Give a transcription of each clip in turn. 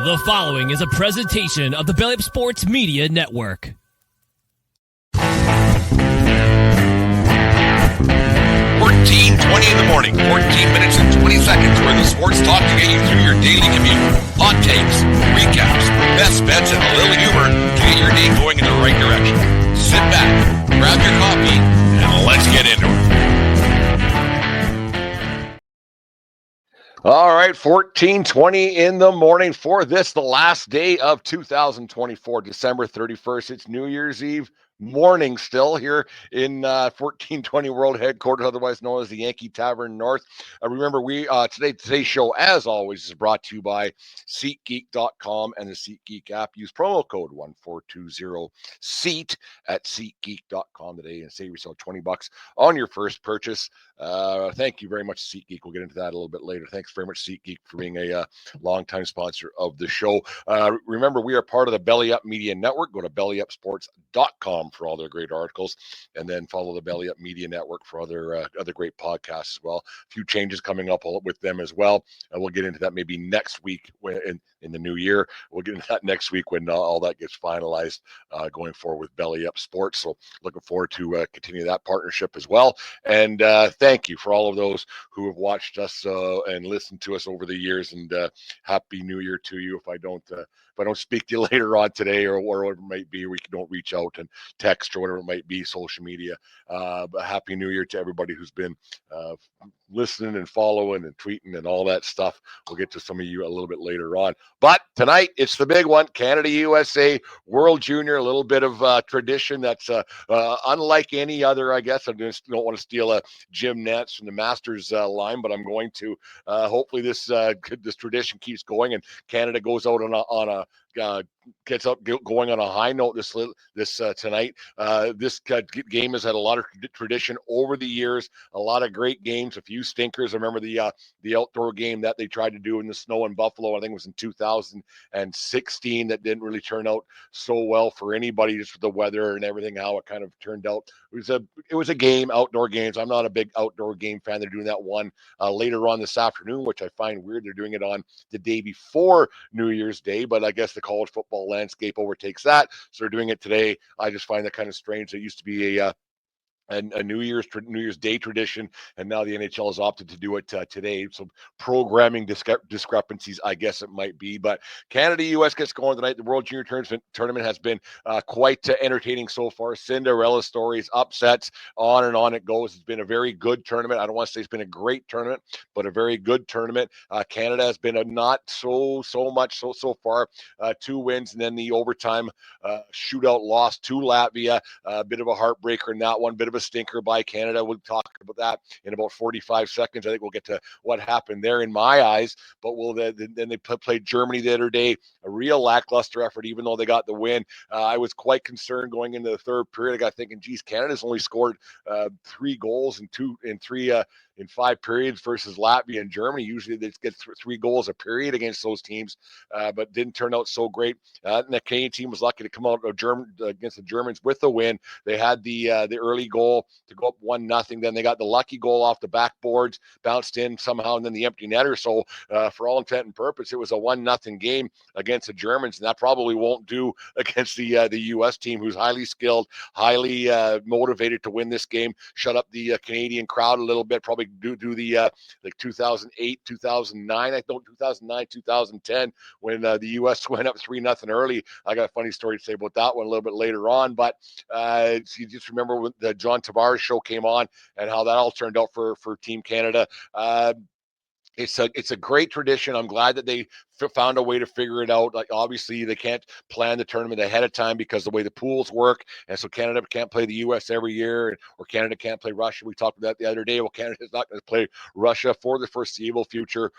The following is a presentation of the Belly Up Sports Media Network. 14:20 in the morning, 14 minutes and 20 seconds where the sports talk to get you through your daily commute. Hot takes, recaps, best bets, and a little humor to get your day going in the right direction. Sit back, grab your coffee, and let's get into it. All right, 14:20 in the morning for this, the last day of 2024, December 31st. It's New Year's Eve morning still here in 1420 World Headquarters, otherwise known as the Yankee Tavern North. Remember, today's show, as always, is brought to you by SeatGeek.com and the SeatGeek app. Use promo code 1420SEAT at SeatGeek.com today and save yourself $20 on your first purchase. Thank you very much, SeatGeek. We'll get into that a little bit later. Thanks very much, SeatGeek, for being a longtime sponsor of the show. Remember, we are part of the Belly Up Media Network. Go to bellyupsports.com for all their great articles, and then follow the Belly Up Media Network for other great podcasts as well. A few changes coming up with them as well, and we'll get into that maybe next week in the new year. We'll get into that next week when all that gets finalized going forward with Belly Up Sports. So looking forward to continue that partnership as well. And thank you for all of those who have watched us and listened to us over the years. And Happy New Year to you. If I don't speak to you later on today or whatever it might be, we don't reach out and text or whatever it might be, social media. But Happy New Year to everybody who's been listening and following and tweeting and all that stuff. We'll get to some of you a little bit later on. But tonight, it's the big one, Canada, USA, World Junior, a little bit of tradition that's unlike any other, I guess. I just don't want to steal a Jim Nance from the Masters line, but I'm going to. Hopefully this tradition keeps going and Canada goes out on a gets up going on a high note this tonight. This game has had a lot of tradition over the years, a lot of great games, a few stinkers. I remember the outdoor game that they tried to do in the snow in Buffalo. I think it was in 2016. That didn't really turn out so well for anybody, just with the weather and everything, how it kind of turned out. It was a game, outdoor games. I'm not a big outdoor game fan. They're doing that one later on this afternoon, which I find weird. They're doing it on the day before New Year's Day, but I guess the college football landscape overtakes that, so they're doing it today. I just find that kind of strange. It used to be a New Year's Day tradition, and now the NHL has opted to do it today. So programming discrepancies, I guess it might be. But Canada, U.S. gets going tonight. The World Junior Tournament has been quite entertaining so far. Cinderella stories, upsets, on and on it goes. It's been a very good tournament. I don't want to say it's been a great tournament, but a very good tournament. Canada has been a not so much so far. 2 wins, and then the overtime shootout loss to Latvia. A bit of a heartbreaker in that one. Bit of a stinker by Canada. We'll talk about that in about 45 seconds. I think we'll get to what happened there in my eyes. But then they played Germany the other day, a real lackluster effort, even though they got the win. I was quite concerned going into the third period. I got thinking, geez, Canada's only scored 3 goals in 5 periods versus Latvia and Germany. Usually they get 3 goals a period against those teams, but didn't turn out so great. And the Canadian team was lucky to come out against the Germans with the win. They had the early goal to go up 1-0. Then they got the lucky goal off the backboards, bounced in somehow, and then the empty netter. So for all intent and purpose, it was a 1-0 game against the Germans, and that probably won't do against the U.S. team, who's highly skilled, highly motivated to win this game. Shut up the Canadian crowd a little bit. Probably do the like 2008, 2009, I think 2009, 2010, when the U.S. went up 3-0 early. I got a funny story to say about that one a little bit later on, but you just remember when the John Tavares show came on and how that all turned out for Team Canada. It's a great tradition. I'm glad that they found a way to figure it out. Like, obviously they can't plan the tournament ahead of time because the way the pools work, and so Canada can't play the U.S. every year, or Canada can't play Russia. We talked about that the other day. Well, Canada's not going to play Russia for the foreseeable future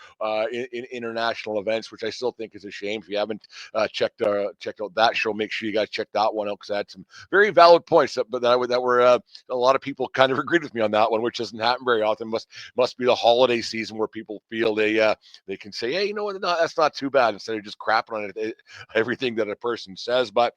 in international events, which I still think is a shame. If you haven't checked out that show, make sure you guys check that one out, because I had some very valid points that were a lot of people kind of agreed with me on that one, which doesn't happen very often. Must be the holiday season where people feel they can say, hey, you know what, that's not too bad, instead of just crapping on everything that a person says. But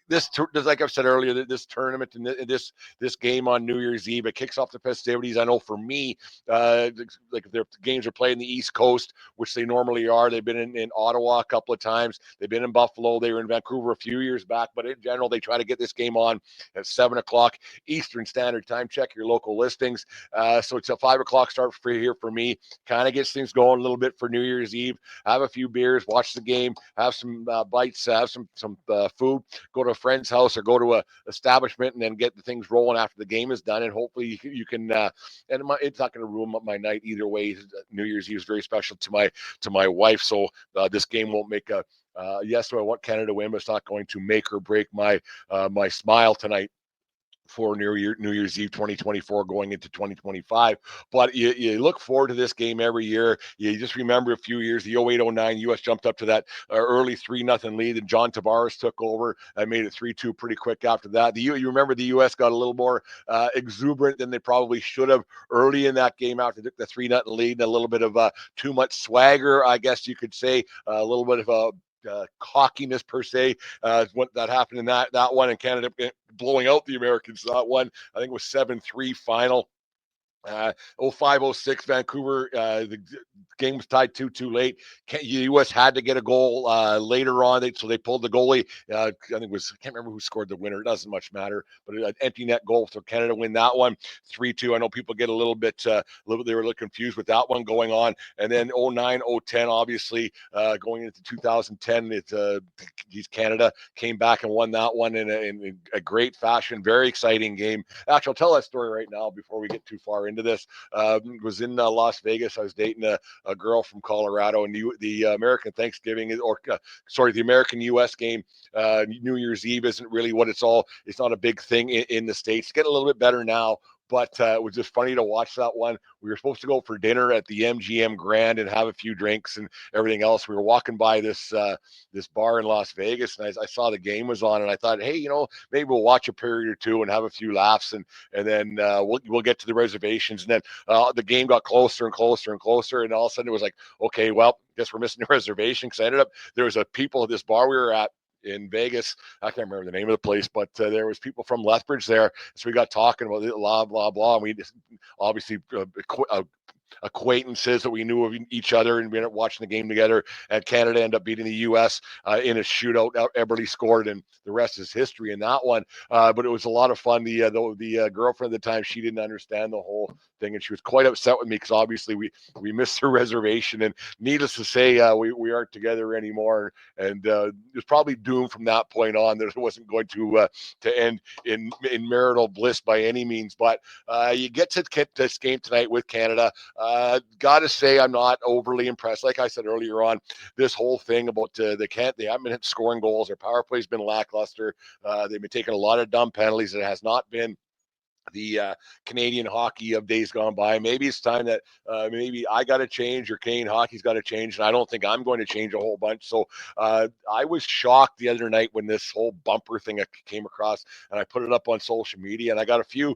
like I've said earlier, this tournament and this game on New Year's Eve, it kicks off the festivities. I know for me, like if their games are playing the East Coast, which they normally are. They've been in Ottawa a couple of times. They've been in Buffalo. They were in Vancouver a few years back. But in general, they try to get this game on at 7 o'clock Eastern Standard Time. Check your local listings. So it's a 5 o'clock start for here for me. Kind of gets things going a little bit for New Year's Eve. Have a few beers, watch the game, have some bites, have some food, go to a friend's house or go to a establishment, and then get the things rolling after the game is done. And hopefully you can. And it's not going to ruin my night either way. New Year's Eve is very special to my wife, so this game won't make a. Yes, I want Canada to win, but it's not going to make or break my smile tonight for New Year's Eve 2024 going into 2025. But you look forward to this game every year. You just remember a few years, the 08-09 U.S. jumped up to that early 3-0 lead, and John Tavares took over and made it 3-2 pretty quick after that. You remember the U.S. got a little more exuberant than they probably should have early in that game after the 3-0 lead, and a little bit of too much swagger, I guess you could say, a little bit of a cockiness per se. What that happened in that one, and Canada blowing out the Americans. That one, I think it was 7-3 final. 05-06 Vancouver, the game was tied 2-2 late. The U.S. had to get a goal later on, so they pulled the goalie. I think it was, I can't remember who scored the winner. It doesn't much matter, but an empty net goal, so Canada win that one 3-2. I know people get a little bit, they were a little confused with that one going on. And then 09-010, obviously, going into 2010, Canada came back and won that one in a great fashion. Very exciting game. Actually, I'll tell that story right now before we get too far into this. Was in Las Vegas. I was dating a girl from Colorado, and the American Thanksgiving, the American U.S. game, New Year's Eve isn't really what it's all. It's not a big thing in the States. It's getting a little bit better now. But it was just funny to watch that one. We were supposed to go for dinner at the MGM Grand and have a few drinks and everything else. We were walking by this bar in Las Vegas, and I saw the game was on, and I thought, hey, maybe we'll watch a period or two and have a few laughs, and then we'll get to the reservations. And then the game got closer and closer and closer, and all of a sudden it was like, okay, well, guess we're missing the reservation, because I ended up, there was a people at this bar we were at in Vegas. I can't remember the name of the place, but there was people from Lethbridge there. So we got talking about it, blah, blah, blah. And we just obviously acquaintances that we knew of each other, and we ended up watching the game together. And Canada ended up beating the U.S. In a shootout. Eberle scored, and the rest is history in that one. But it was a lot of fun. The girlfriend at the time, she didn't understand the whole thing, and she was quite upset with me because obviously we missed her reservation. And needless to say, we aren't together anymore. And it was probably doomed from that point on that it wasn't going to end in marital bliss by any means. But you get to this game tonight with Canada. Got to say, I'm not overly impressed. Like I said earlier on, this whole thing about they haven't been scoring goals. Their power play's been lackluster. They've been taking a lot of dumb penalties. It has not been the Canadian hockey of days gone by. Maybe it's time that maybe I got to change, or Canadian hockey's got to change, and I don't think I'm going to change a whole bunch. So I was shocked the other night when this whole bumper thing came across, and I put it up on social media, and I got a few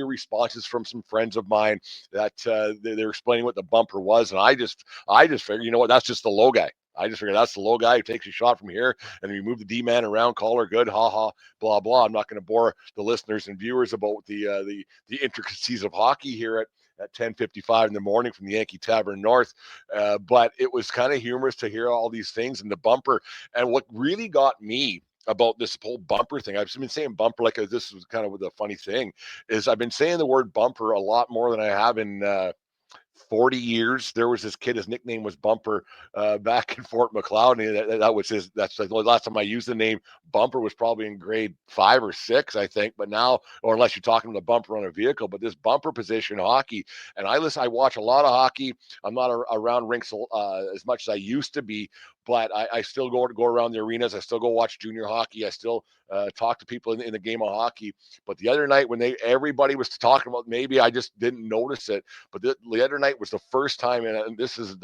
responses from some friends of mine that they're explaining what the bumper was, and I just figured, you know what, that's just the low guy. I just figured that's the low guy who takes a shot from here, and you move the D-man around, call her good, ha, blah, blah. I'm not going to bore the listeners and viewers about the intricacies of hockey here at 10:55 in the morning from the Yankee Tavern North. But it was kind of humorous to hear all these things and the bumper. And what really got me about this whole bumper thing, I've been saying bumper like this was kind of the funny thing, is I've been saying the word bumper a lot more than I have in 40 years. There was this kid, his nickname was Bumper, back in Fort McLeod. And that's the last time I used the name. Bumper was probably in grade 5 or 6, I think. But now, or unless you're talking about the bumper on a vehicle, but this bumper position hockey, and I watch a lot of hockey. I'm not around rinks as much as I used to be, but I still go around the arenas. I still go watch junior hockey. I still talk to people in the game of hockey. But the other night when everybody was talking about, maybe I just didn't notice it, but the other night was the first time, and this is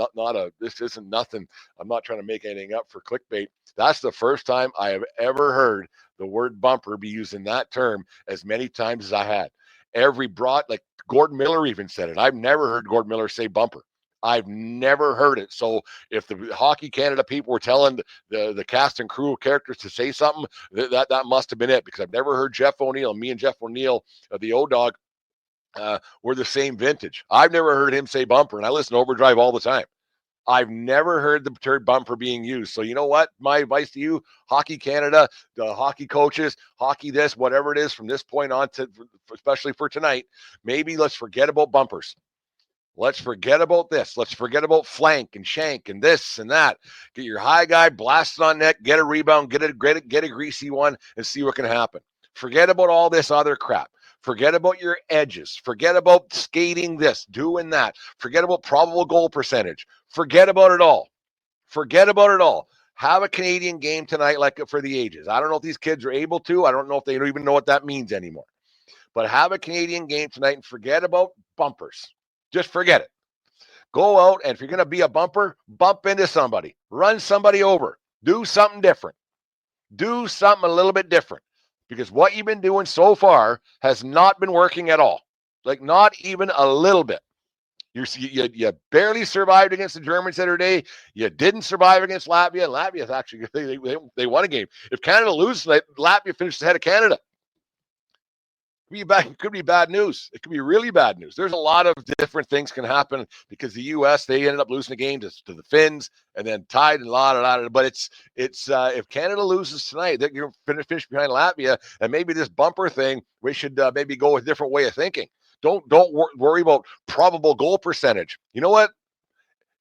this isn't nothing. I'm not trying to make anything up for clickbait. That's the first time I have ever heard the word bumper be used in that term as many times as I had. Like Gordon Miller even said it. I've never heard Gordon Miller say bumper. I've never heard it. So if the Hockey Canada people were telling the cast and crew of characters to say something, that must have been it, because I've never heard Jeff O'Neill. Me and Jeff O'Neill, the O-Dog, we're the same vintage. I've never heard him say bumper, and I listen to Overdrive all the time. I've never heard the term bumper being used. So you know what? My advice to you, Hockey Canada, the hockey coaches, hockey this, whatever it is from this point on, to especially for tonight, maybe let's forget about bumpers. Let's forget about this. Let's forget about flank and shank and this and that. Get your high guy blasted on net, get a rebound, get a greasy one, and see what can happen. Forget about all this other crap. Forget about your edges. Forget about skating this, doing that. Forget about probable goal percentage. Forget about it all. Forget about it all. Have a Canadian game tonight like for the ages. I don't know if these kids are able to. I don't know if they don't even know what that means anymore. But have a Canadian game tonight and forget about bumpers. Just forget it. Go out, and if you're going to be a bumper, bump into somebody. Run somebody over. Do something different. Do something a little bit different. Because what you've been doing so far has not been working at all. Like, not even a little bit. You barely survived against the Germans the other day. You didn't survive against Latvia. Latvia's actually, they won a game. If Canada loses, Latvia finishes ahead of Canada. It could be bad news. It could be really bad news. There's a lot of different things can happen, because the U.S., they ended up losing the game to the Finns and then tied and a lot. But it's if Canada loses tonight, they're going to finish behind Latvia, and maybe this bumper thing, we should maybe go a different way of thinking. Don't worry about probable goal percentage. You know what?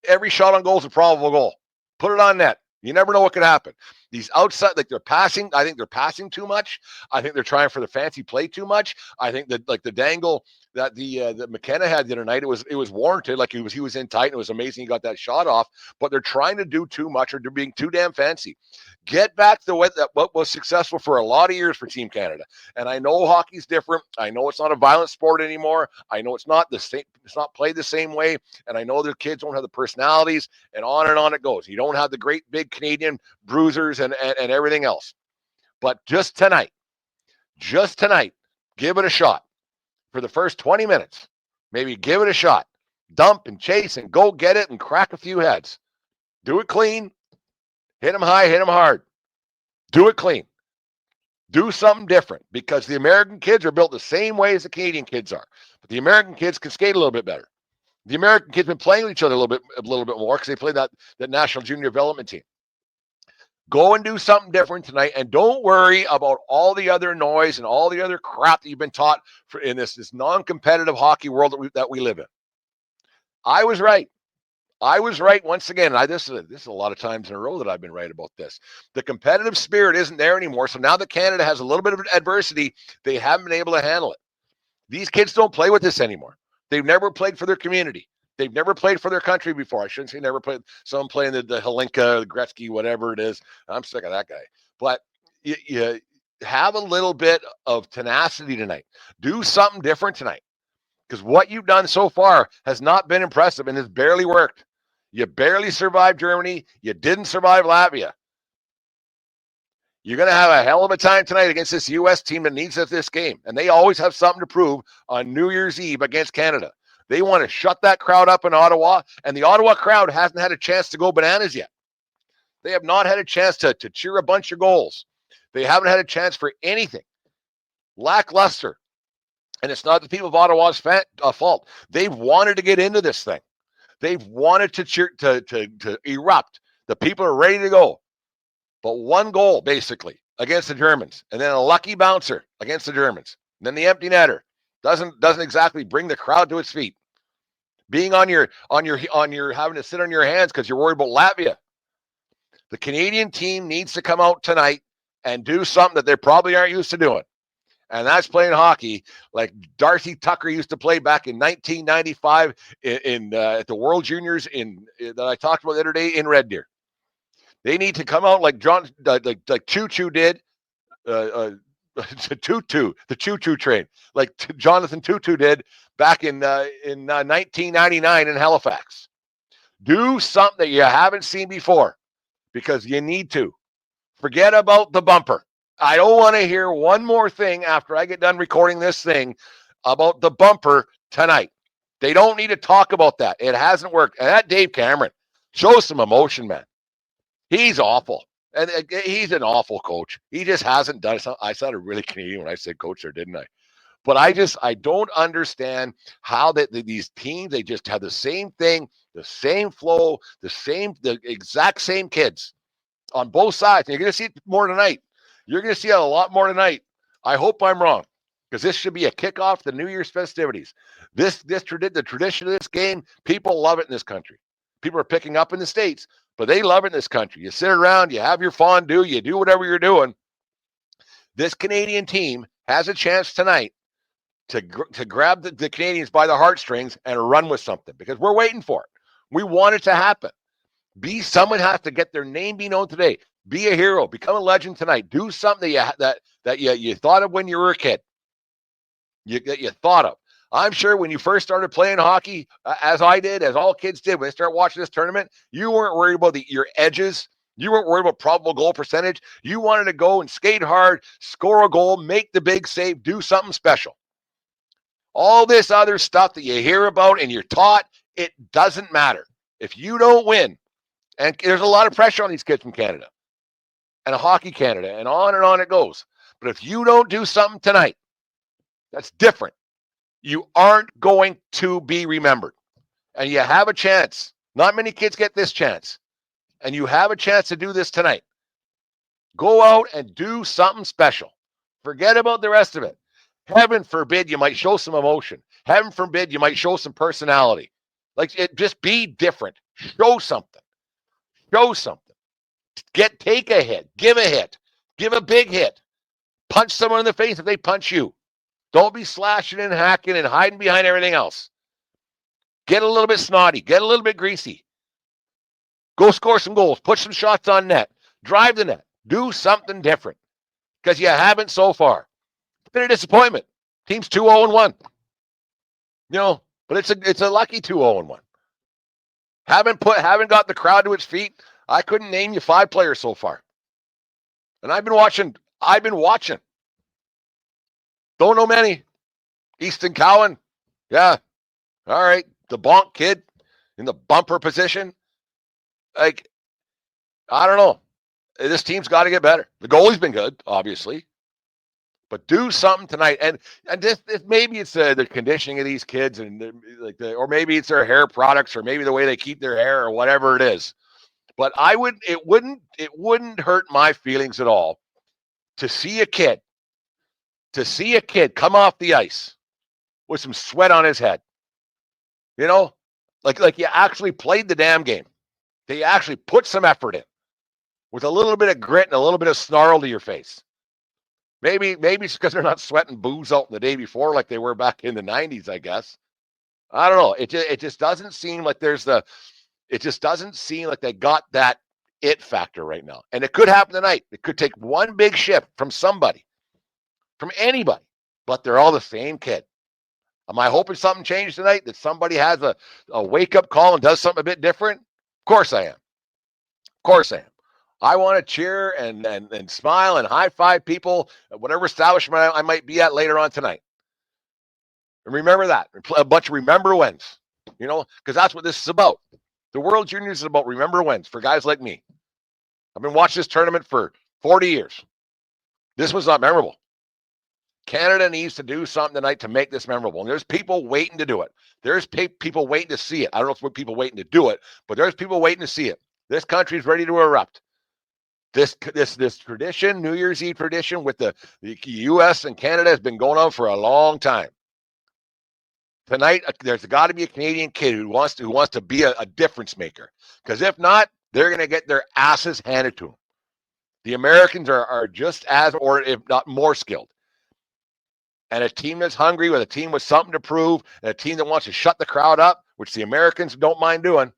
Every shot on goal is a probable goal. Put it on net. You never know what could happen. These outside, like, they're passing. I think they're passing too much. I think they're trying for the fancy play too much. I think that, like, the dangle that that McKenna had the other night, it was warranted. Like, he was in tight, and it was amazing he got that shot off. But they're trying to do too much, or they're being too damn fancy. Get back to what was successful for a lot of years for Team Canada. And I know hockey's different. I know it's not a violent sport anymore. I know it's not the same. It's not played the same way. And I know the kids don't have the personalities, and on it goes. You don't have the great big Canadian bruisers and everything else. But just tonight, give it a shot for the first 20 minutes. Maybe give it a shot. Dump and chase and go get it and crack a few heads. Do it clean. Hit them high, hit them hard. Do it clean. Do something different, because the American kids are built the same way as the Canadian kids are. But the American kids can skate a little bit better. The American kids have been playing with each other a little bit more, because they play that national junior development team. Go and do something different tonight, and don't worry about all the other noise and all the other crap that you've been taught in this non-competitive hockey world that we live in. I was right. I was right once again. This is a lot of times in a row that I've been right about this. The competitive spirit isn't there anymore. So now that Canada has a little bit of adversity, they haven't been able to handle it. These kids don't play with this anymore. They've never played for their community. They've never played for their country before. I shouldn't say never played. Some playing the Helinka, the Gretzky, whatever it is. I'm sick of that guy. But you have a little bit of tenacity tonight. Do something different tonight, because what you've done so far has not been impressive and has barely worked. You barely survived Germany. You didn't survive Latvia. You're going to have a hell of a time tonight against this U.S. team that needs this game. And they always have something to prove on New Year's Eve against Canada. They want to shut that crowd up in Ottawa, and the Ottawa crowd hasn't had a chance to go bananas yet. They have not had a chance to cheer a bunch of goals. They haven't had a chance for anything. Lackluster. And it's not the people of Ottawa's fault. They've wanted to get into this thing. They've wanted to cheer, to erupt. The people are ready to go. But one goal, basically, against the Germans, and then a lucky bouncer against the Germans. And then the empty netter doesn't exactly bring the crowd to its feet. Being on your having to sit on your hands because you're worried about Latvia. The Canadian team needs to come out tonight and do something that they probably aren't used to doing. And that's playing hockey like Darcy Tucker used to play back in 1995 at the World Juniors that I talked about the other day in Red Deer. They need to come out like Choo Choo did, Tutu, the Choo Choo train, like Jonathan Tutu did back in 1999 in Halifax. Do something that you haven't seen before, because you need to. Forget about the bumper. I don't want to hear one more thing after I get done recording this thing about the bumper tonight. They don't need to talk about that. It hasn't worked. And that Dave Cameron, show some emotion, man. He's awful. And he's an awful coach. He just hasn't done it. I sounded really Canadian when I said coach there, didn't I? But I don't understand how these teams, they just have the same thing, the same flow, the exact same kids on both sides. And you're going to see it more tonight. You're going to see it a lot more tonight. I hope I'm wrong, because this should be a kickoff to the New Year's festivities. The tradition of this game, people love it in this country. People are picking up in the States, but they love it in this country. You sit around, you have your fondue, you do whatever you're doing. This Canadian team has a chance tonight to grab the Canadians by the heartstrings and run with something, because we're waiting for it. We want it to happen. Someone has to get their name be known today. Be a hero. Become a legend tonight. Do something that you thought of when you were a kid. You thought of. I'm sure when you first started playing hockey, as I did, as all kids did, when they start watching this tournament, you weren't worried about your edges. You weren't worried about probable goal percentage. You wanted to go and skate hard, score a goal, make the big save, do something special. All this other stuff that you hear about and you're taught, it doesn't matter. If you don't win, and there's a lot of pressure on these kids from Canada and Hockey Canada, and on it goes. But if you don't do something tonight, that's different. You aren't going to be remembered. And you have a chance. Not many kids get this chance. And you have a chance to do this tonight. Go out and do something special. Forget about the rest of it. Heaven forbid you might show some emotion. Heaven forbid you might show some personality. Just be different. Show something. Show something. Take a hit. Give a hit. Give a big hit. Punch someone in the face if they punch you. Don't be slashing and hacking and hiding behind everything else. Get a little bit snotty. Get a little bit greasy. Go score some goals. Put some shots on net. Drive the net. Do something different, because you haven't so far. It's been a disappointment. Team's 2-0-1. But it's a lucky 2-0-1. Haven't got the crowd to its feet. I couldn't name you 5 players so far. And I've been watching. Don't know many. Easton Cowan. Yeah. All right. The bonk kid in the bumper position. I don't know. This team's got to get better. The goalie's been good, obviously. But do something tonight. And this maybe it's the conditioning of these kids, and or maybe it's their hair products, or maybe the way they keep their hair, or whatever it is. But it wouldn't hurt my feelings at all to see a kid come off the ice with some sweat on his head. Like you actually played the damn game. They actually put some effort in with a little bit of grit and a little bit of snarl to your face. Maybe it's because they're not sweating booze out the day before like they were back in the 90s, I guess. I don't know. It just doesn't seem like it just doesn't seem like they got that it factor right now. And it could happen tonight. It could take one big shift from somebody, from anybody, but they're all the same kid. Am I hoping something changed tonight, that somebody has a wake-up call and does something a bit different? Of course I am. Of course I am. I want to cheer and smile and high-five people at whatever establishment I might be at later on tonight. And remember that. A bunch of remember wins, because that's what this is about. The World Juniors is about remember wins for guys like me. I've been watching this tournament for 40 years. This was not memorable. Canada needs to do something tonight to make this memorable. And there's people waiting to do it. There's people waiting to see it. I don't know if it's people waiting to do it, but there's people waiting to see it. This country's ready to erupt. This tradition, New Year's Eve tradition with the U.S. and Canada has been going on for a long time. Tonight, there's got to be a Canadian kid who wants to be a difference maker. Because if not, they're going to get their asses handed to them. The Americans are just as, or if not more skilled. And a team that's hungry, with a team with something to prove, and a team that wants to shut the crowd up, which the Americans don't mind doing.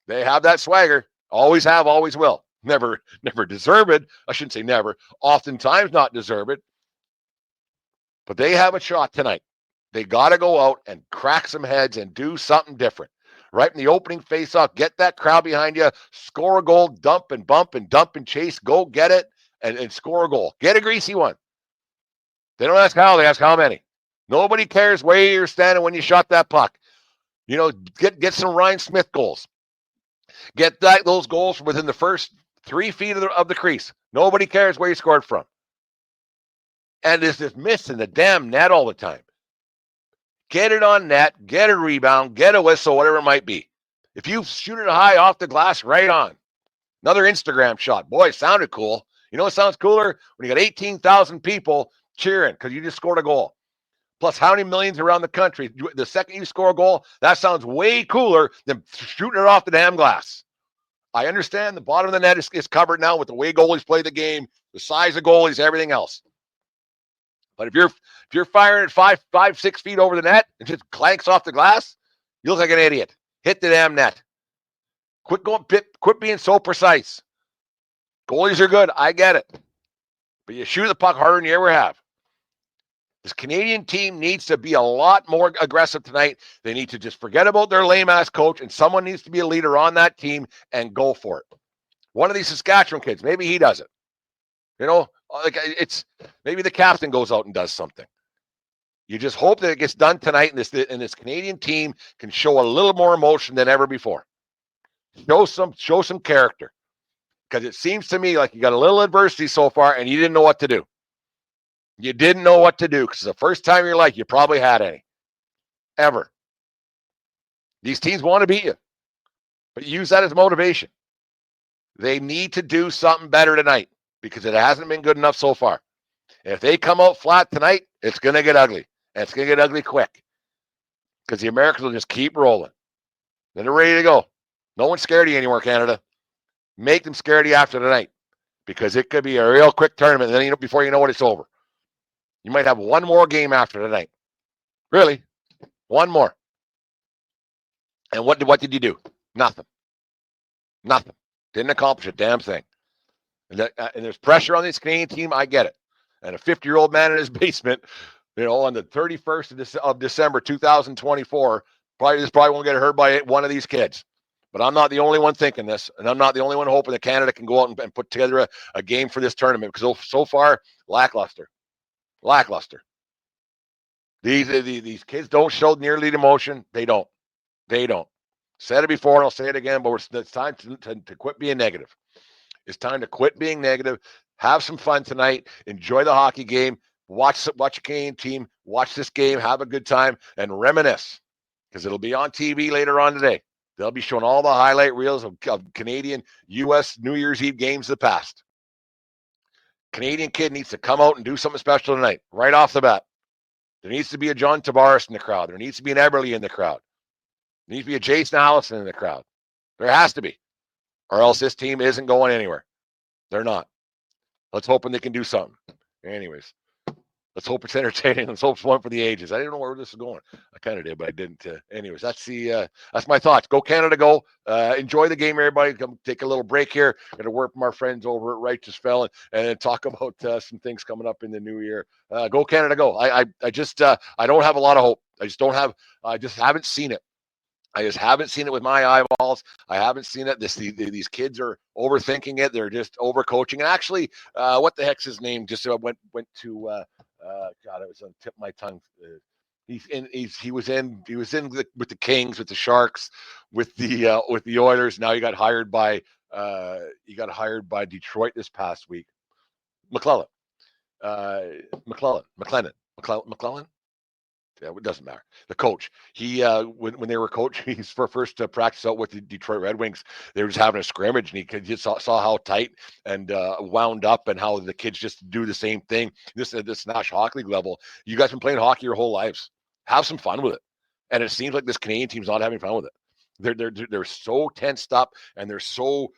They have that swagger. Always have, always will. Never deserve it. I shouldn't say never. Oftentimes not deserve it. But they have a shot tonight. They got to go out and crack some heads and do something different. Right in the opening face-off, get that crowd behind you, score a goal, dump and bump and dump and chase, go get it and score a goal. Get a greasy one. They don't ask how, they ask how many. Nobody cares where you're standing when you shot that puck. Get some Ryan Smith goals. Get those goals from within the first 3 feet of the crease. Nobody cares where you scored from. And there's this miss in the damn net all the time. Get it on net, get a rebound, get a whistle, whatever it might be. If you shoot it high off the glass, right on. Another Instagram shot. Boy, it sounded cool. You know what sounds cooler? When you got 18,000 people cheering because you just scored a goal. Plus, how many millions around the country? The second you score a goal, that sounds way cooler than shooting it off the damn glass. I understand the bottom of the net is covered now with the way goalies play the game, the size of goalies, everything else. But if you're firing at 6 feet over the net and just clanks off the glass, you look like an idiot. Hit the damn net. Quit being so precise. Goalies are good. I get it. But you shoot the puck harder than you ever have. This Canadian team needs to be a lot more aggressive tonight. They need to just forget about their lame-ass coach, and someone needs to be a leader on that team and go for it. One of these Saskatchewan kids, maybe he does it. It's maybe the captain goes out and does something. You just hope that it gets done tonight, and this Canadian team can show a little more emotion than ever before. Show some character, because it seems to me like you got a little adversity so far, and you didn't know what to do. You didn't know what to do because it's the first time in your life you probably had any, ever. These teams want to beat you, but use that as motivation. They need to do something better tonight because it hasn't been good enough so far. And if they come out flat tonight, it's going to get ugly, and it's going to get ugly quick because the Americans will just keep rolling. Then they're ready to go. No one's scared of you anymore, Canada. Make them scared of you after tonight because it could be a real quick tournament, and then before you know it, it's over. You might have one more game after tonight. Really? One more. And what did you do? Nothing. Didn't accomplish a damn thing. And there's pressure on this Canadian team. I get it. And a 50-year-old man in his basement, on the 31st of December 2024, probably won't get hurt by one of these kids. But I'm not the only one thinking this, and I'm not the only one hoping that Canada can go out and put together a game for this tournament because so far, lackluster. These kids don't show nearly the emotion. They don't. Said it before, and I'll say it again, but it's time to quit being negative. It's time to quit being negative. Have some fun tonight. Enjoy the hockey game. Watch a Canadian team. Watch this game. Have a good time and reminisce because it'll be on TV later on today. They'll be showing all the highlight reels of Canadian U.S. New Year's Eve games of the past. Canadian kid needs to come out and do something special tonight, right off the bat. There needs to be a John Tavares in the crowd. There needs to be an Eberle in the crowd. There needs to be a Jason Allison in the crowd. There has to be. Or else this team isn't going anywhere. They're not. Let's hope they can do something. Anyways, let's hope it's entertaining. Let's hope it's one for the ages. I didn't know where this is going. I kind of did, but I didn't. Anyways, that's my thoughts. Go Canada, go. Enjoy the game, everybody. Come take a little break here. Going to work from our friends over at Righteous Felon and talk about some things coming up in the new year. Go Canada, go. I don't have a lot of hope. I just haven't seen it. I just haven't seen it with my eyeballs. I haven't seen it. These kids are overthinking it. They're just overcoaching. And actually, what the heck's his name? Just went to God, it was on the tip of my tongue. He was in with the Kings, with the Sharks, with the Oilers. Now he got hired by Detroit this past week. McClellan. Yeah, it doesn't matter. The coach, he when they were coaching, he's first to practice out with the Detroit Red Wings. They were just having a scrimmage, and he just saw how tight and wound up, and how the kids just do the same thing. This National Hockey League level, you guys been playing hockey your whole lives. Have some fun with it. And it seems like this Canadian team's not having fun with it. They're so tensed up, and they're so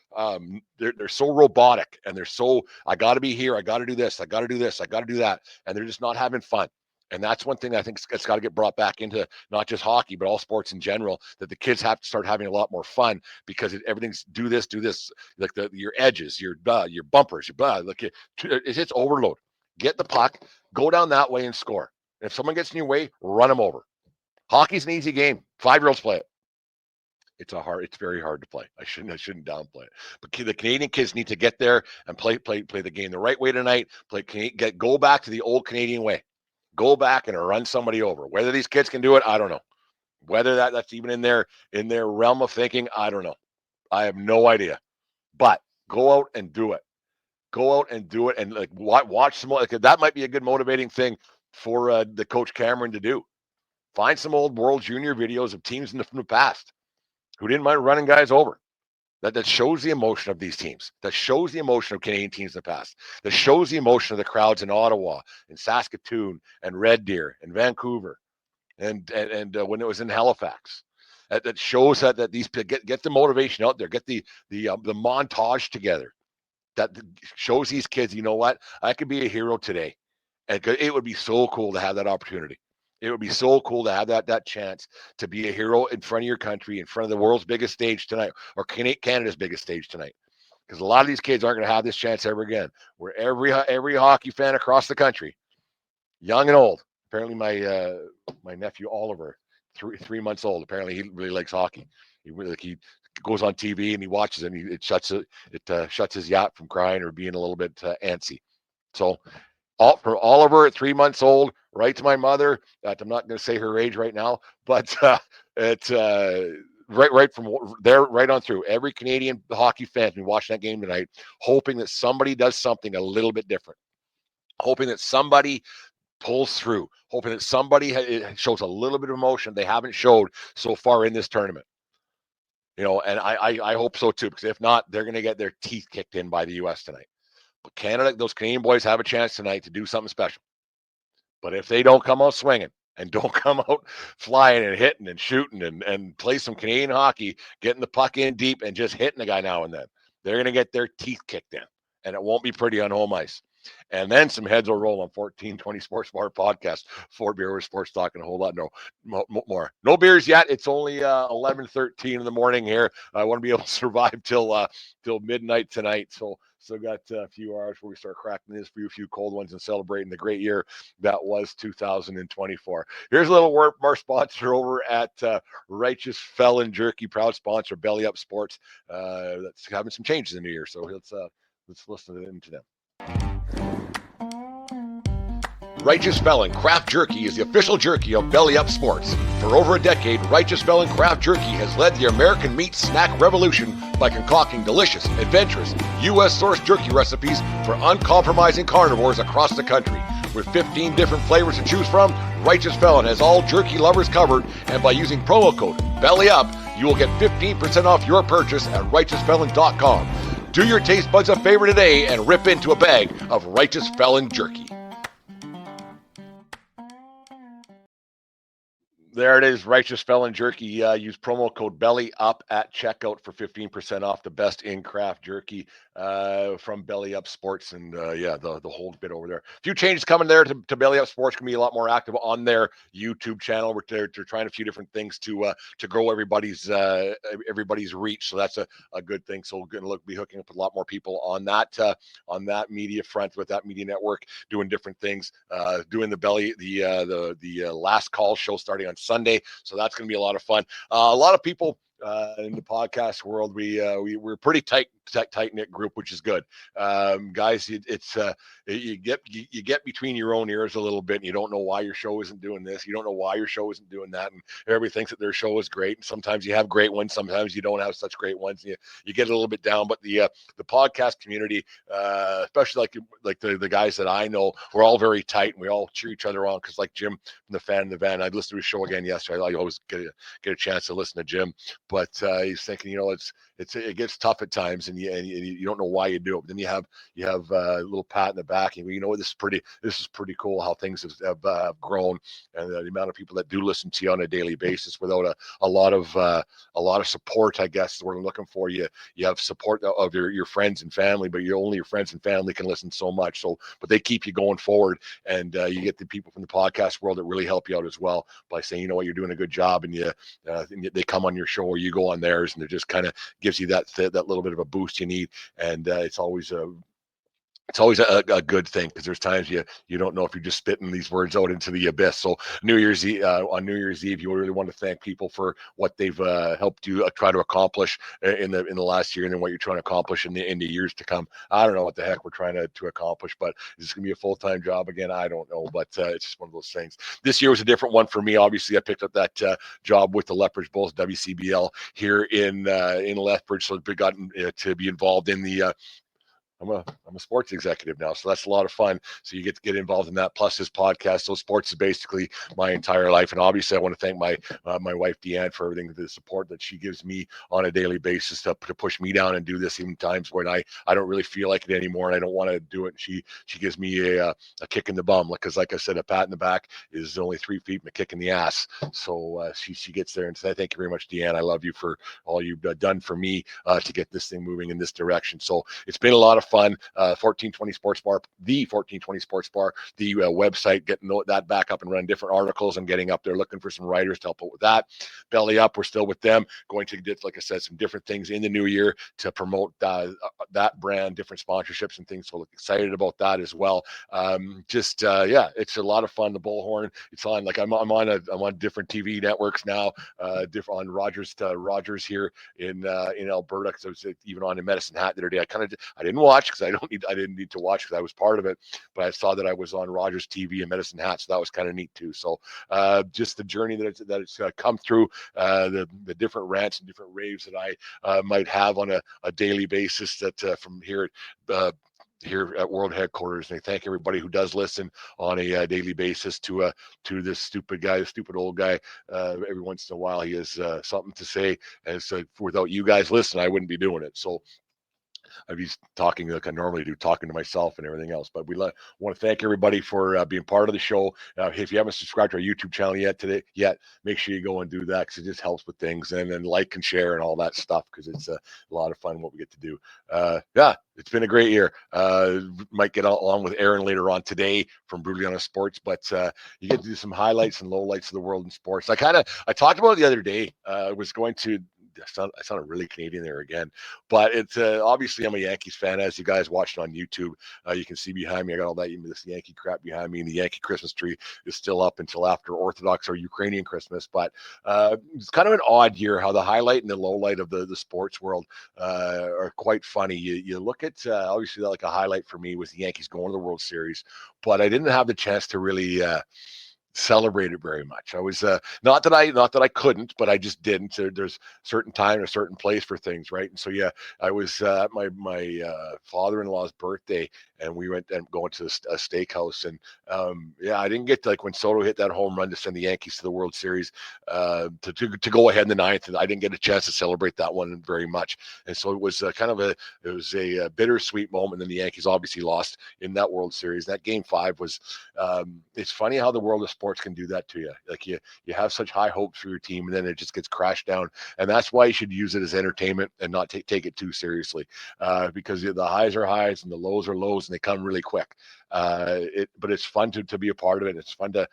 robotic, and they're so, I got to be here, I got to do this, I got to do this, I got to do that, and they're just not having fun. And that's one thing I think it's got to get brought back into not just hockey, but all sports in general, that the kids have to start having a lot more fun because everything's do this, like your edges, your bumpers, it's overload. Get the puck, go down that way and score. And if someone gets in your way, run them over. Hockey's an easy game. 5-year-olds play it. It's very hard to play. I shouldn't downplay it. But the Canadian kids need to get there and play the game the right way tonight. Go back to the old Canadian way. Go back and run somebody over. Whether these kids can do it, I don't know. Whether that's even in their realm of thinking, I don't know. I have no idea. But go out and do it. Go out and do it, and like watch some. Like that might be a good motivating thing for the coach Cameron to do. Find some old World Junior videos of teams from the past who didn't mind running guys over. That shows the emotion of these teams. That shows the emotion of Canadian teams in the past. That shows the emotion of the crowds in Ottawa, in Saskatoon, and Red Deer, and Vancouver, and when it was in Halifax. That shows that these get the motivation out there. Get the montage together. That shows these kids, you know what? I could be a hero today, and it would be so cool to have that opportunity. It would be so cool to have that chance to be a hero in front of your country, in front of the world's biggest stage tonight, or Canada's biggest stage tonight. Because a lot of these kids aren't going to have this chance ever again. Where every hockey fan across the country, young and old. Apparently, my nephew Oliver, 3 months old. Apparently, he really likes hockey. He goes on TV and he watches it. And it shuts his yacht from crying or being a little bit antsy. So for Oliver at 3 months old, right to my mother. I'm not going to say her age right now, but it's right from there right on through. Every Canadian hockey fan who watched that game tonight, hoping that somebody does something a little bit different, hoping that somebody pulls through, hoping that somebody shows a little bit of emotion they haven't showed so far in this tournament. And I hope so too, because if not, they're going to get their teeth kicked in by the U.S. tonight. But those Canadian boys have a chance tonight to do something special. But if they don't come out swinging and don't come out flying and hitting and shooting and play some Canadian hockey, getting the puck in deep and just hitting the guy now and then, they're going to get their teeth kicked in, and it won't be pretty on home ice. And then some heads will roll on 1420 Sports Bar Podcast, Fort Beer Sports Talk, and a whole lot more. No beers yet. It's only 11:13 in the morning here. I want to be able to survive till midnight tonight. So still got a few hours before we start cracking this for a few cold ones and celebrating the great year that was 2024. Here's a little more sponsor over at Righteous Felon Jerky, proud sponsor, Belly Up Sports. That's having some changes in the year. So let's listen to them. Righteous Felon Craft Jerky is the official jerky of Belly Up Sports. For over a decade, Righteous Felon Craft Jerky has led the American meat snack revolution by concocting delicious, adventurous, U.S.-sourced jerky recipes for uncompromising carnivores across the country. With 15 different flavors to choose from, Righteous Felon has all jerky lovers covered, and by using promo code BELLYUP, you will get 15% off your purchase at righteousfelon.com. Do your taste buds a favor today and rip into a bag of Righteous Felon Jerky. There it is, Righteous Felon Jerky. Use promo code Belly Up at checkout for 15% off the best in craft jerky from Belly Up Sports, and the whole bit over there. A few changes coming there to Belly Up Sports. Can be a lot more active on their YouTube channel. They're trying a few different things to grow everybody's reach. So that's a good thing. So we're going to be hooking up with a lot more people on that media front with that media network, doing different things, doing the last call show starting on Sunday. So that's going to be a lot of fun. A lot of people in the podcast world, we're pretty tight knit group, which is good. Guys, you get between your own ears a little bit, and you don't know why your show isn't doing this. You don't know why your show isn't doing that, and everybody thinks that their show is great. And sometimes you have great ones, sometimes you don't have such great ones. You get a little bit down, but the podcast community, especially like the guys that I know, we're all very tight, and we all cheer each other on. Because like Jim from the Fan in the Van, I listened to his show again yesterday. I always get a chance to listen to Jim, but he's thinking, it gets tough at times, and you don't know why you do it. But then you have a little pat in the back, and this is pretty cool how things have grown, and the amount of people that do listen to you on a daily basis without a lot of support. I guess we're looking for. You have support of your friends and family, but only your friends and family can listen so much. So, but they keep you going forward, and you get the people from the podcast world that really help you out as well by saying, you're doing a good job, and they come on your show or you go on theirs, and it just kind of gives you that little bit of a boost you need. And it's always it's always a good thing because there's times you don't know if you're just spitting these words out into the abyss. So New Year's Eve, on New Year's Eve, you really want to thank people for what they've helped you try to accomplish in the last year, and then what you're trying to accomplish in the years to come. I don't know what the heck we're trying to accomplish, but is this gonna be a full-time job again? I don't know, but it's just one of those things. This year was a different one for me. Obviously, I picked up that job with the Lethbridge Bulls WCBL here in Lethbridge, so I've gotten to be involved in the I'm a sports executive now, so that's a lot of fun. So you get to get involved in that. Plus this podcast. So sports is basically my entire life, and obviously I want to thank my wife Deanne for everything, the support that she gives me on a daily basis to push me down and do this even times when I don't really feel like it anymore and I don't want to do it. She gives me a kick in the bum, because like I said, a pat in the back is only 3 feet and a kick in the ass. So she gets there and say thank you very much, Deanne. I love you for all you've done for me to get this thing moving in this direction. So it's been a lot of fun. 1420 Sports Bar, the 1420 Sports Bar, the website, getting that back up and running, different articles. I'm getting up there looking for some writers to help out with that. Belly Up, we're still with them. Going to get, like I said, some different things in the new year to promote that brand, different sponsorships and things. So look excited about that as well. Yeah, it's a lot of fun. The Bullhorn, it's on like I'm on different TV networks now, different on Rogers here in Alberta, because I was even on in Medicine Hat the other day. I didn't watch because I didn't need to watch because I was part of it, but I saw that I was on Rogers TV and Medicine Hat, so that was kind of neat too. So just the journey that it's come through, the different rants and different raves that I might have on a daily basis that from here at World Headquarters. And I thank everybody who does listen on a daily basis to this stupid guy, this stupid old guy. Every once in a while, he has something to say, and so without you guys listening, I wouldn't be doing it. So I'd be talking like I normally do, talking to myself and everything else. But we want to thank everybody for being part of the show. If you haven't subscribed to our YouTube channel yet, make sure you go and do that, because it just helps with things. And then like and share and all that stuff, because it's a lot of fun what we get to do. Yeah, it's been a great year. Might get along with Aaron later on today from Brutally Honest Sports, but you get to do some highlights and lowlights of the world in sports. I talked about it the other day. I was going to. I sounded really Canadian there again, but it's obviously I'm a Yankees fan. As you guys watching on YouTube, you can see behind me, I got all that this Yankee crap behind me, and the Yankee Christmas tree is still up until after Orthodox or Ukrainian Christmas. But it's kind of an odd year how the highlight and the low light of the sports world are quite funny. You look at obviously like a highlight for me was the Yankees going to the World Series, but I didn't have the chance to really celebrate it very much. I was not that I couldn't, but I just didn't. There's certain time, a certain place for things, right? And so yeah, I was at my father-in-law's birthday, and we went and going to a steakhouse, and yeah, I didn't get to, like when Soto hit that home run to send the Yankees to the World Series, to go ahead in the ninth, and I didn't get a chance to celebrate that one very much. And so it was a bittersweet moment. And the Yankees obviously lost in that World Series. That Game 5 was. It's funny how the world of sports can do that to you. Like you have such high hopes for your team, and then it just gets crashed down. And that's why you should use it as entertainment and not take it too seriously, because the highs are highs and the lows are lows, and they come really quick. But it's fun to be a part of it. It's fun to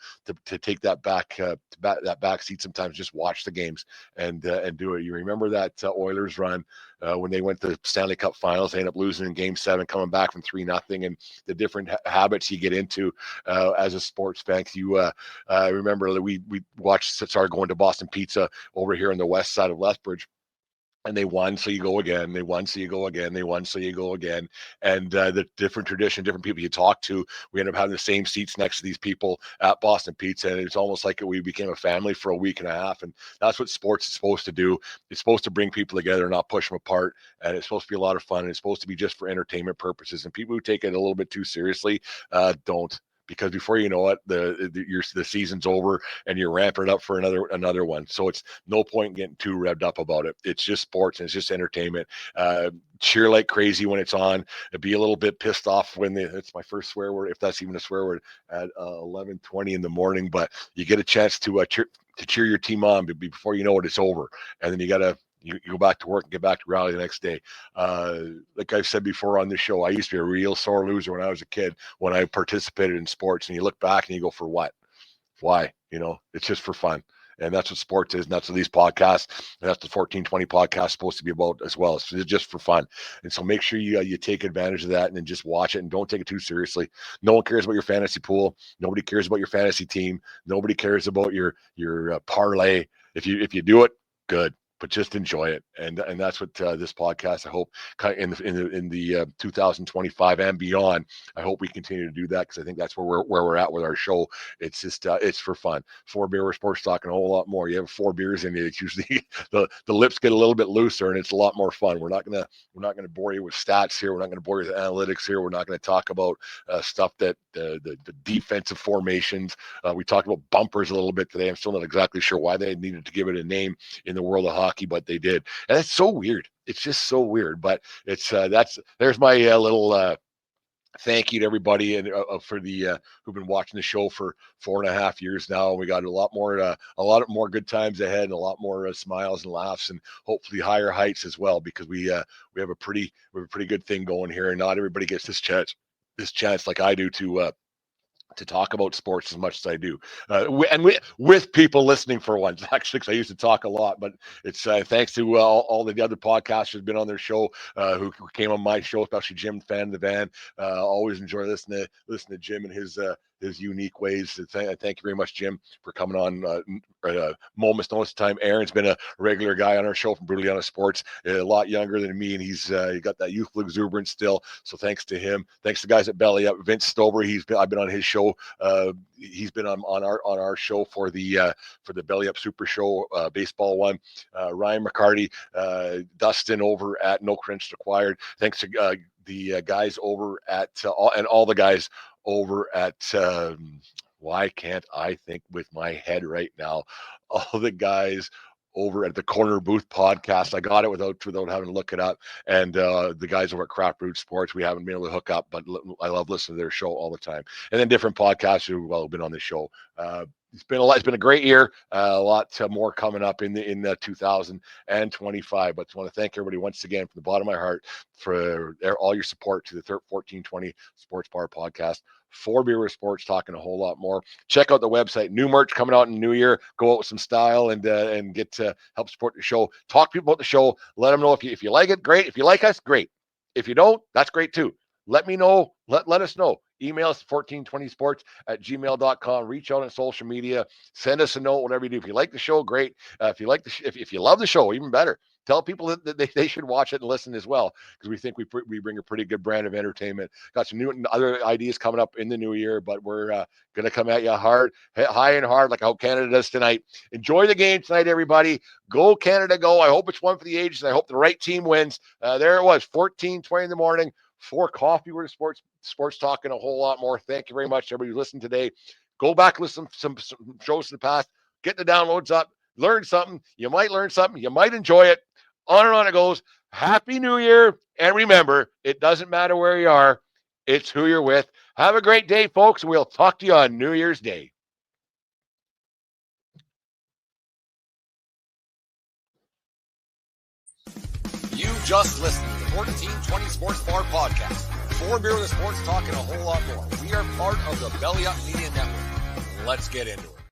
take that back seat sometimes. Just watch the games and do it. You remember that Oilers run when they went to the Stanley Cup Finals? They ended up losing in Game 7, coming back from 3-0, and the different habits you get into as a sports fan. You remember we watched, started going to Boston Pizza over here on the west side of Lethbridge, and they won, so you go again. They won, so you go again. They won, so you go again. And the different tradition, different people you talk to, we end up having the same seats next to these people at Boston Pizza, and it's almost like we became a family for a week and a half. And that's what sports is supposed to do. It's supposed to bring people together, not push them apart. And it's supposed to be a lot of fun. And it's supposed to be just for entertainment purposes. And people who take it a little bit too seriously don't. Because before you know it, the season's over and you're ramping it up for another one. So it's no point getting too revved up about it. It's just sports and it's just entertainment. Cheer like crazy when it's on. Be a little bit pissed off when it's my first swear word, if that's even a swear word, at 11:20 in the morning. But you get a chance to cheer your team on, but before you know it, it's over, and then you go back to work and get back to rally the next day. Like I've said before on this show, I used to be a real sore loser when I was a kid when I participated in sports. And you look back and you go, for what? Why? It's just for fun. And that's what sports is, and that's what these podcasts, and that's the 1420 podcast is supposed to be about as well. It's just for fun. And so make sure you take advantage of that and then just watch it and don't take it too seriously. No one cares about your fantasy pool. Nobody cares about your fantasy team. Nobody cares about your parlay. If you do it, good. But just enjoy it, and that's what this podcast. I hope in the 2025 and beyond. I hope we continue to do that because I think that's where we're at with our show. It's just it's for fun. 4 beer sports talking a whole lot more. You have 4 beers in you, it's usually the lips get a little bit looser and it's a lot more fun. We're not gonna bore you with stats here. We're not gonna bore you with analytics here. We're not gonna talk about stuff that the defensive formations. We talked about bumpers a little bit today. I'm still not exactly sure why they needed to give it a name in the world of hockey, but they did, and it's so weird. It's just so weird. But it's there's my little thank you to everybody and for the who've been watching the show for 4.5 years now. We got a lot more good times ahead, and a lot more smiles and laughs, and hopefully higher heights as well, because we have a pretty good thing going here, and not everybody gets this chance like I do to talk about sports as much as I do, with people listening for once, actually, because I used to talk a lot. But it's thanks to all the other podcasters who've been on their show, who came on my show, especially Jim, fan of the van. Always enjoy listening to Jim and his unique ways. Thank you very much, Jim, for coming on moments notice time. Aaron's been a regular guy on our show from Brutally Honest Sports, a lot younger than me, and he's got that youthful exuberance still. So thanks to him. Thanks to guys at Belly Up. Vince Stober, I've been on his show. He's been on our show for the Belly Up Super Show baseball one. Ryan McCarty, Dustin over at No Credentials Required. Thanks to the guys over at all the guys over at why can't I think with my head right now? All the guys over at the Corner Booth podcast. I got it without having to look it up. And the guys over at Craft Brewed Sports, we haven't been able to hook up, but I love listening to their show all the time. And then different podcasts who have been on the show. It's been a great year. A lot more coming up in 2025. But I want to thank everybody once again from the bottom of my heart for all your support to the 1420 Sports Bar podcast. 4 Beer Sports, talking a whole lot more. Check out the website. New merch coming out in the new year. Go out with some style and get to help support the show. Talk to people about the show. Let them know if you like it, great. If you like us, great. If you don't, that's great too. Let me know. Let us know. Email us 1420sports@gmail.com. Reach out on social media. Send us a note, whatever you do. If you like the show, great. If you love the show, even better. Tell people that they should watch it and listen as well, because we think we bring a pretty good brand of entertainment. Got some new other ideas coming up in the new year, but we're going to come at you high and hard, like how Canada does tonight. Enjoy the game tonight, everybody. Go Canada, go. I hope it's one for the ages, and I hope the right team wins. There it was, 14:20 in the morning. 4 coffee with sports talking a whole lot more. Thank you very much, everybody who listened today. Go back, listen to some shows in the past. Get the downloads up. Learn something. You might learn something. You might enjoy it. On and on it goes. Happy New Year. And remember, it doesn't matter where you are. It's who you're with. Have a great day, folks. We'll talk to you on New Year's Day. You just listened to the 1420 Sports Bar podcast. 4 Beer with Sports, talking a whole lot more. We are part of the Belly Up Media Network. Let's get into it.